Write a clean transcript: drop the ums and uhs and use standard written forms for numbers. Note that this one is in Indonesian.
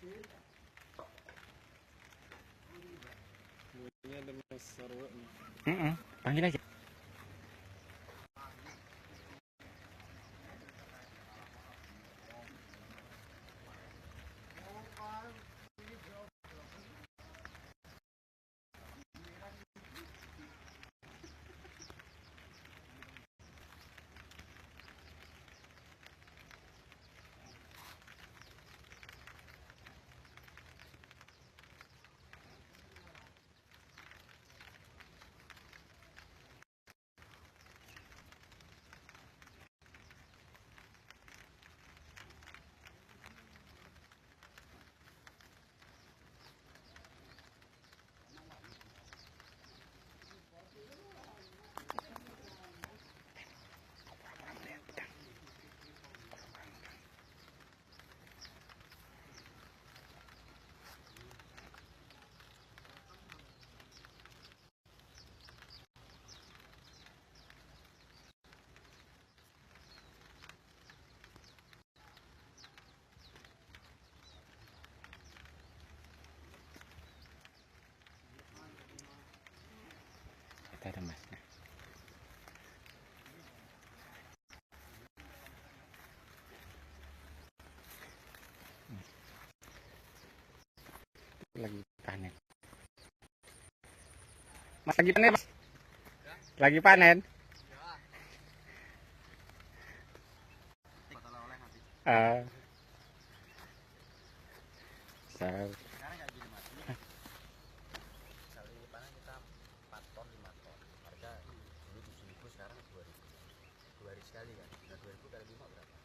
Ini ada Mas Sarwo. Panggil aja. Kita ada masnya. Lagi panen. Mas lagi panen, Mas. Lagi panen. Uh, so. Sekarang kayak gini Mas. Sekali panen kita 4 ton 5 ton. Harga dulu 7.000, sekarang 2.000. 2 hari sekali kan. Nah 2.000 kali 5 berapa?